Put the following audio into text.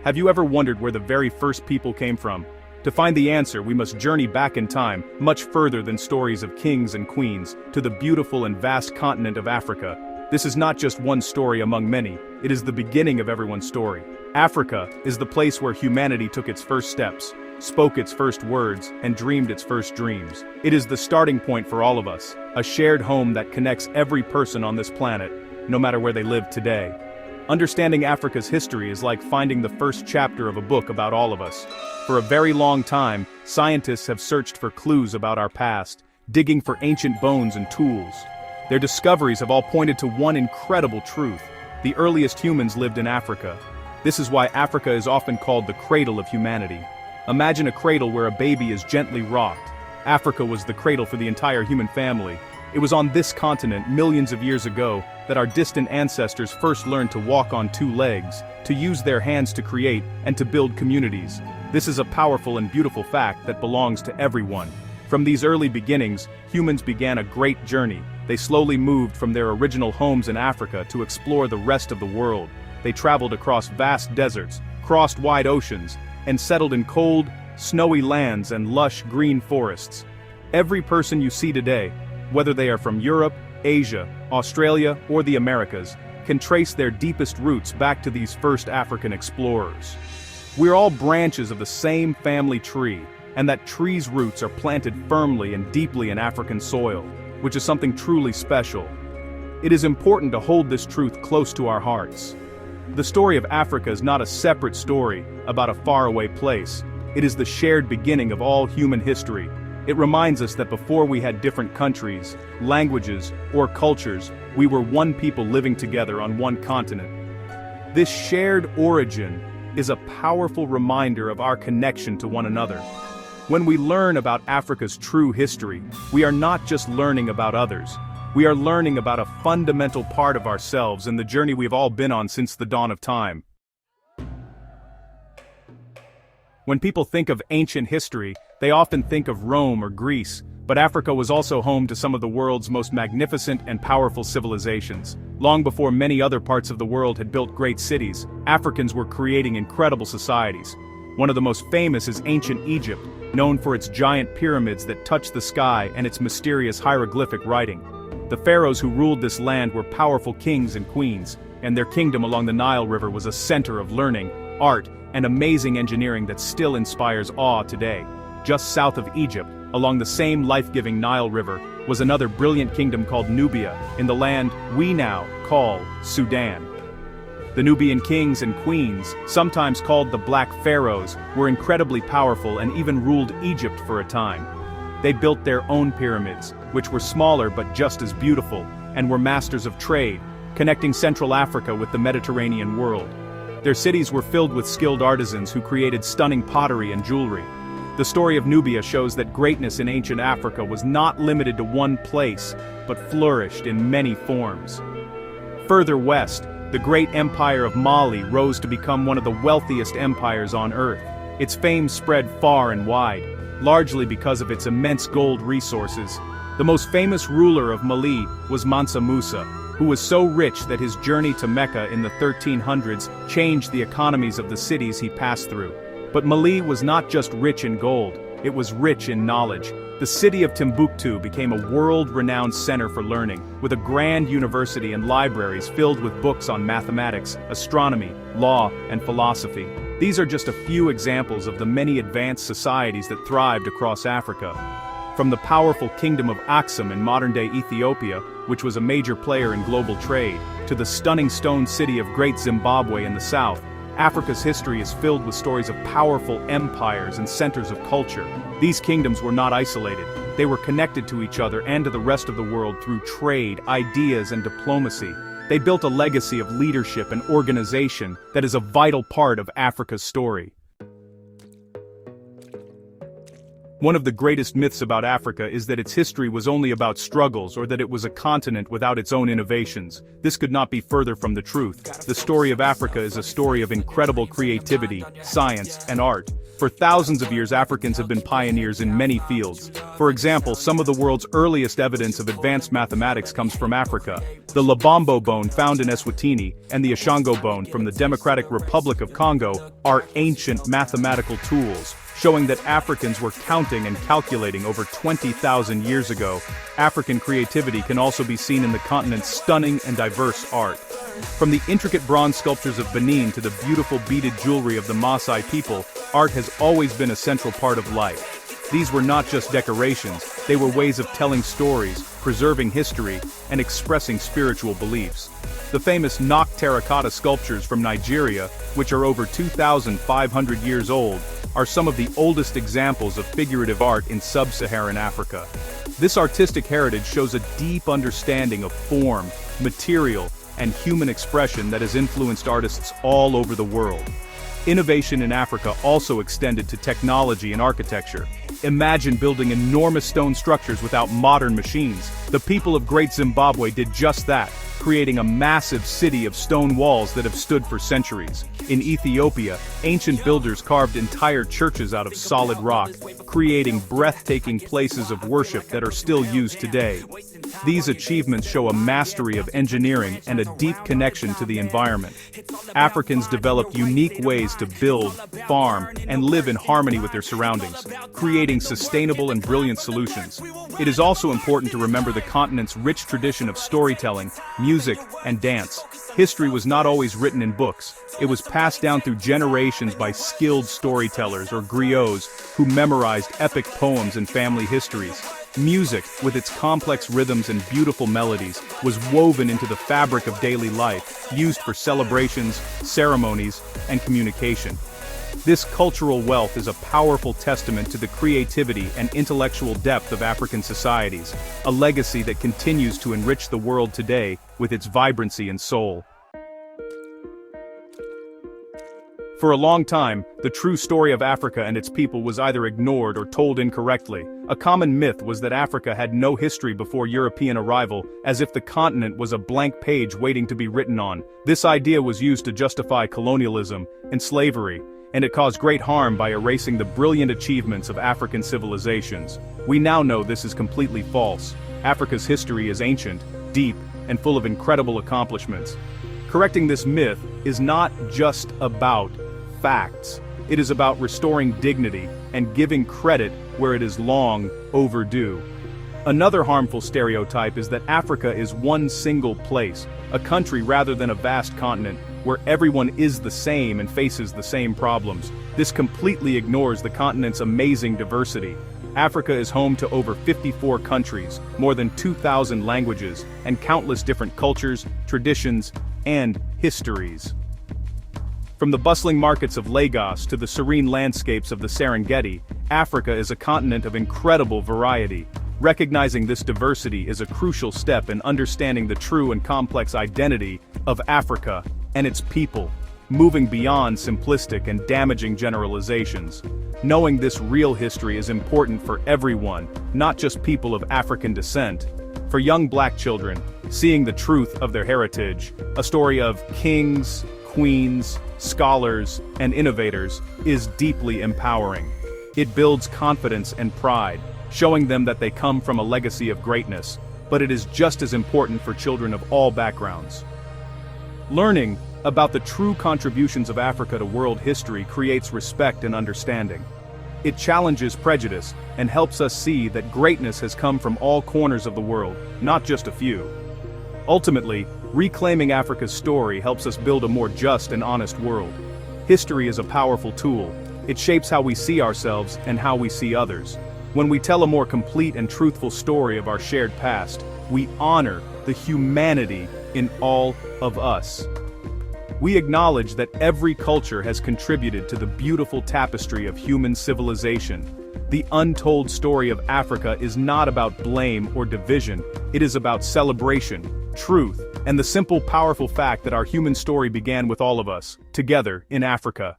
Have you ever wondered where the very first people came from? To find the answer, we must journey back in time, much further than stories of kings and queens, to the beautiful and vast continent of Africa. This is not just one story among many, it is the beginning of everyone's story. Africa is the place where humanity took its first steps, spoke its first words, and dreamed its first dreams. It is the starting point for all of us, a shared home that connects every person on this planet, no matter where they live today. Understanding Africa's history is like finding the first chapter of a book about all of us. For a very long time, scientists have searched for clues about our past, digging for ancient bones and tools. Their discoveries have all pointed to one incredible truth: the earliest humans lived in Africa. This is why Africa is often called the cradle of humanity. Imagine a cradle where a baby is gently rocked. Africa was the cradle for the entire human family. It was on this continent millions of years ago that our distant ancestors first learned to walk on two legs, to use their hands to create, and to build communities. This is a powerful and beautiful fact that belongs to everyone. From these early beginnings, humans began a great journey. They slowly moved from their original homes in Africa to explore the rest of the world. They traveled across vast deserts, crossed wide oceans, and settled in cold, snowy lands and lush green forests. Every person you see today, whether they are from Europe, Asia, Australia, or the Americas, can trace their deepest roots back to these first African explorers. We're all branches of the same family tree, and that tree's roots are planted firmly and deeply in African soil, which is something truly special. It is important to hold this truth close to our hearts. The story of Africa is not a separate story about a faraway place. It is the shared beginning of all human history. It reminds us that before we had different countries, languages, or cultures, we were one people living together on one continent. This shared origin is a powerful reminder of our connection to one another. When we learn about Africa's true history, we are not just learning about others. We are learning about a fundamental part of ourselves and the journey we've all been on since the dawn of time. When people think of ancient history, they often think of Rome or Greece, but Africa was also home to some of the world's most magnificent and powerful civilizations. Long before many other parts of the world had built great cities, Africans were creating incredible societies. One of the most famous is ancient Egypt, known for its giant pyramids that touch the sky and its mysterious hieroglyphic writing. The pharaohs who ruled this land were powerful kings and queens, and their kingdom along the Nile River was a center of learning, art, and amazing engineering that still inspires awe today. Just south of Egypt, along the same life-giving Nile River, was another brilliant kingdom called Nubia, in the land we now call Sudan. The Nubian kings and queens, sometimes called the Black Pharaohs, were incredibly powerful and even ruled Egypt for a time. They built their own pyramids, which were smaller but just as beautiful, and were masters of trade, connecting Central Africa with the Mediterranean world. Their cities were filled with skilled artisans who created stunning pottery and jewelry. The story of Nubia shows that greatness in ancient Africa was not limited to one place, but flourished in many forms. Further west, the great empire of Mali rose to become one of the wealthiest empires on earth. Its fame spread far and wide, largely because of its immense gold resources. The most famous ruler of Mali was Mansa Musa, who was so rich that his journey to Mecca in the 1300s changed the economies of the cities he passed through. But Mali was not just rich in gold, it was rich in knowledge. The city of Timbuktu became a world-renowned center for learning, with a grand university and libraries filled with books on mathematics, astronomy, law, and philosophy. These are just a few examples of the many advanced societies that thrived across Africa. From the powerful kingdom of Aksum in modern-day Ethiopia, which was a major player in global trade, to the stunning stone city of Great Zimbabwe in the south, Africa's history is filled with stories of powerful empires and centers of culture. These kingdoms were not isolated. They were connected to each other and to the rest of the world through trade, ideas, and diplomacy. They built a legacy of leadership and organization that is a vital part of Africa's story. One of the greatest myths about Africa is that its history was only about struggles or that it was a continent without its own innovations. This could not be further from the truth. The story of Africa is a story of incredible creativity, science, and art. For thousands of years, Africans have been pioneers in many fields. For example, some of the world's earliest evidence of advanced mathematics comes from Africa. The Lubombo bone found in Eswatini and the Ashango bone from the Democratic Republic of Congo are ancient mathematical tools, showing that Africans were counting and calculating over 20,000 years ago. African creativity can also be seen in the continent's stunning and diverse art. From the intricate bronze sculptures of Benin to the beautiful beaded jewelry of the Maasai people, art has always been a central part of life. These were not just decorations, they were ways of telling stories, preserving history, and expressing spiritual beliefs. The famous Nok terracotta sculptures from Nigeria, which are over 2,500 years old, are some of the oldest examples of figurative art in sub-Saharan Africa. This artistic heritage shows a deep understanding of form, material, and human expression that has influenced artists all over the world. Innovation in Africa also extended to technology and architecture. Imagine building enormous stone structures without modern machines. The people of Great Zimbabwe did just that, creating a massive city of stone walls that have stood for centuries. In Ethiopia, ancient builders carved entire churches out of solid rock, creating breathtaking places of worship that are still used today. These achievements show a mastery of engineering and a deep connection to the environment. Africans developed unique ways to build, farm, and live in harmony with their surroundings, creating sustainable and brilliant solutions. It is also important to remember the continent's rich tradition of storytelling, music, and dance. History was not always written in books. It was passed down through generations by skilled storytellers or griots who memorized epic poems and family histories. Music, with its complex rhythms and beautiful melodies, was woven into the fabric of daily life, used for celebrations, ceremonies, and communication. This cultural wealth is a powerful testament to the creativity and intellectual depth of African societies, a legacy that continues to enrich the world today with its vibrancy and soul. For a long time, the true story of Africa and its people was either ignored or told incorrectly. A common myth was that Africa had no history before European arrival, as if the continent was a blank page waiting to be written on. This idea was used to justify colonialism and slavery, and it caused great harm by erasing the brilliant achievements of African civilizations. We now know this is completely false. Africa's history is ancient, deep, and full of incredible accomplishments. Correcting this myth is not just about facts. It is about restoring dignity and giving credit where it is long overdue. Another harmful stereotype is that Africa is one single place, a country rather than a vast continent, where everyone is the same and faces the same problems. This completely ignores the continent's amazing diversity. Africa is home to over 54 countries, more than 2,000 languages, and countless different cultures, traditions, and histories. From the bustling markets of Lagos to the serene landscapes of the Serengeti, Africa is a continent of incredible variety. Recognizing this diversity is a crucial step in understanding the true and complex identity of Africa and its people, moving beyond simplistic and damaging generalizations. Knowing this real history is important for everyone, not just people of African descent. For young Black children, seeing the truth of their heritage, a story of kings, queens, scholars, and innovators, is deeply empowering. It builds confidence and pride, showing them that they come from a legacy of greatness, but it is just as important for children of all backgrounds. Learning about the true contributions of Africa to world history creates respect and understanding. It challenges prejudice and helps us see that greatness has come from all corners of the world, not just a few. Ultimately, reclaiming Africa's story helps us build a more just and honest world. History is a powerful tool. It shapes how we see ourselves and how we see others. When we tell a more complete and truthful story of our shared past, we honor the humanity in all of us. We acknowledge that every culture has contributed to the beautiful tapestry of human civilization. The untold story of Africa is not about blame or division, it is about celebration, truth, and the simple, powerful fact that our human story began with all of us, together, in Africa.